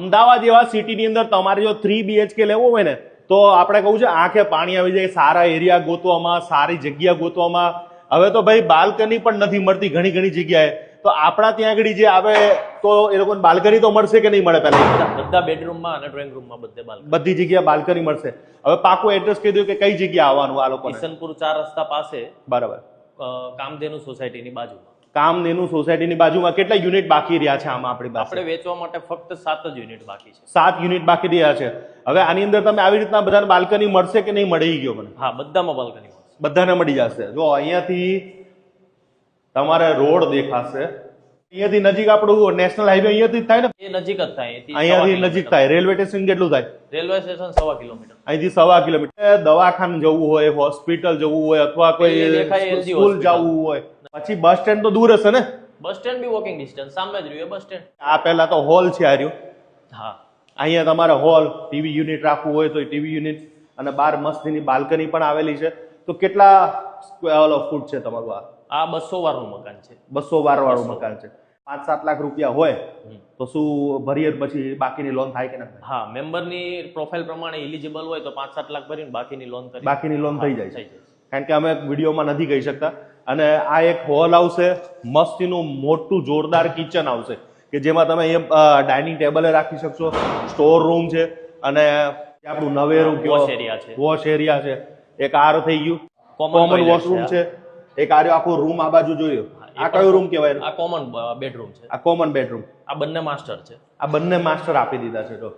અમદાવાદ જેવા સિટીની અંદર તમારે જો 3 BHK લેવો હોય ને તો આપણે કહું છે આંખે પાણી આવી જાય સારા એરિયા ગોતવામાં, સારી જગ્યા ગોતવામાં. હવે તો ભાઈ બાલ્કની પણ નથી મળતી ઘણી ઘણી જગ્યાએ. તો આપણા ત્યાં આગળ જે આવે તો એ લોકોને બાલ્કની તો મળશે કે નહીં મળે? પહેલા બધા બેડરૂમમાં અને ડ્રોઈંગ રૂમમાં બધી જગ્યાએ બાલ્કની મળશે. હવે પાકું એડ્રેસ કહી દો કે કઈ જગ્યા આવવાનું આ લોકો? કિશનપુર 4 રસ્તા પાસે, બરાબર, કામધેનુ સોસાયટીની બાજુમાં. કામધેનુ સોસાયટીની બાજુમાં. કેટલા યુનિટ બાકી રહ્યા છે આમાં આપણી પાસે? આપણે વેચવા માટે ફક્ત 7 જ યુનિટ બાકી છે. 7 યુનિટ બાકી રહ્યા છે. હવે આની અંદર તમે આવી રીતના બધાને બાલ્કની મળશે કે નહીં મળી ગયો મને? હા, બધામાં બાલ્કની મળશે. બધાને મળી જશે. જો અહીંયાથી તમારે રોડ દેખાશે, અહીંયાથી નજીક આપણું નેશનલ હાઈવે અહીંયાથી થાય ને? એ નજીક જ થાય. અહીંયાથી નજીક થાય. રેલવે સ્ટેશન કેટલું થાય? Railway station 1.25 kilometre. અહીંથી 1.25 કિલોમીટર. દવાખાને જવું હોય, હોસ્પિટલ જવું હોય, અથવા કોઈ સ્કૂલ જવું હોય, પછી બસ સ્ટેન્ડ તો દૂર હશે ને? બસ સ્ટેન્ડ બી વોકિંગ ડિસ્ટન્સ, સામે જ રહ્યું બસ સ્ટેન્ડ. આ પહેલા તો હોલ છે આ રહ્યું. હા, અહીંયા તમારે હોલ, ટીવી યુનિટ રાખવું હોય તો ટીવી યુનિટ, અને બહાર મસ્તીની બાલ્કની પણ આવેલી છે. તો કેટલા ફૂટ છે તમારું આ? આ 200 વાળું મકાન છે. 200 વાળું મકાન છે. 5-7 લાખ રૂપિયા હોય તો શું ભરીએ પછી બાકીની લોન થાય કે ના? હા, મેમ્બરની પ્રોફાઇલ પ્રમાણે એલિજિબલ હોય તો 5-7 લાખ ભરીને બાકીની લોન થઈ જાય છે. કારણ કે અમે વિડીયોમાં નથી કહી શકતા. અને આ એક હોલ આવશે, મસ્તીનું મોટું જોરદાર કિચન આવશે કે જેમાં તમે અહીંયા ડાઇનિંગ ટેબલે રાખી શકશો. સ્ટોર રૂમ છે અને આપણું નવેરું વોશ એરિયા છે. એક આર થઈ ગયું, કોમન વોશરૂમ છે. એક આર્યો આખો રૂમ આ બાજુ જોયો. આ કયો રૂમ કહેવાય? આ કોમન બેડરૂમ છે. આ કોમન બેડરૂમ. આ બંને માસ્ટર છે. આ બંને માસ્ટર આપી દીધા છે. તો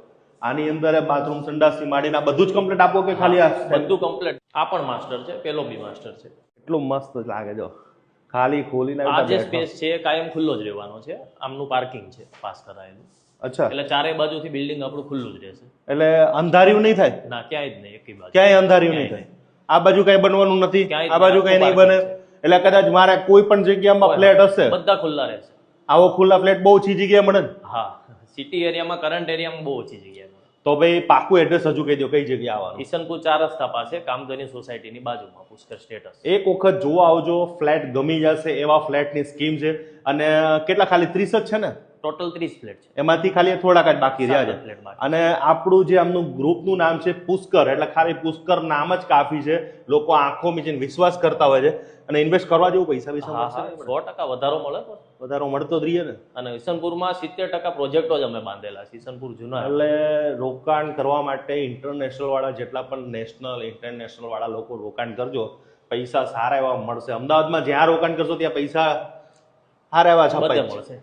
આની અંદર બાથરૂમ, સંડાસથી માંડીને આ બધું જ કમ્પ્લીટ આપો કે ખાલી આ? બધું કમ્પ્લીટ. આ પણ માસ્ટર છે, પેલો બી માસ્ટર છે. એટલું મસ્ત લાગે. જો ખાલી ખોલીને આ જે સ્પેસ છે કાયમ ખુલ્લો જ રહેવાનો છે. આમનું પાર્કિંગ છે પાસ કરાયેલું. અચ્છા, એટલે ચારે બાજુથી બિલ્ડિંગ આપણું ખુલ્લું જ રહેશે. એટલે અંધાર્યું નહીં થાય? ના, ક્યાંય જ નહીં. એકી બાજુ ક્યાંય અંધાર્યું નહીં થાય. આ બાજુ કઈ બનવાનું નથી, આ બાજુ કઈ નહીં બને. એટલે કદાચ મારે કોઈ પણ જગ્યામાં ફ્લેટ હશે, બધા ખુલ્લા રહેશે. આવો ખુલ્લા ફ્લેટ બહુ ઓછી જગ્યાએ મળે ને? હા, સિટી એરિયામાં, કરંટ એરિયામાં બહુ ઓછી જગ્યાએ મળે. તો ભાઈ પાકું એડ્રેસ હજુ કહી દો, કઈ જગ્યાએ આવવાનું? કિશનપુર 4 રસ્તા પાસે, કામધેનુ સોસાયટીની બાજુમાં, પુષ્કર સ્ટેટસ. એક વખત જોવા આવજો, ફ્લેટ ગમી જશે એવા ફ્લેટની સ્કીમ છે. અને કેટલા? ખાલી 30 જ છે ને? ટોટલ 30 ફ્લેટ છે. એમાંથી ખાલી થોડાક જ બાકી રહ્યા છે. અને આપણું જે આમનું ગ્રુપનું નામ છે પુષ્કર, એટલે ખાલી પુષ્કર નામ જ કાફી છે. લોકો આંખો મીચીને વિશ્વાસ કરતા હોય છે. અને ઇન્વેસ્ટ કરવા જેવું પૈસા 100% વધારો મળે. વધારો મળતો જ રહીએ ને. અને કિશનપુરમાં 70% પ્રોજેક્ટો જ અમે બાંધેલા. કિશનપુર જૂના, એટલે રોકાણ કરવા માટે ઇન્ટરનેશનલ વાળા, જેટલા પણ નેશનલ ઇન્ટરનેશનલ વાળા લોકો રોકાણ કરજો. પૈસા સારા એવા મળશે. અમદાવાદમાં જ્યાં રોકાણ કરશો ત્યાં પૈસા સારા એવા છપાઈ મળશે.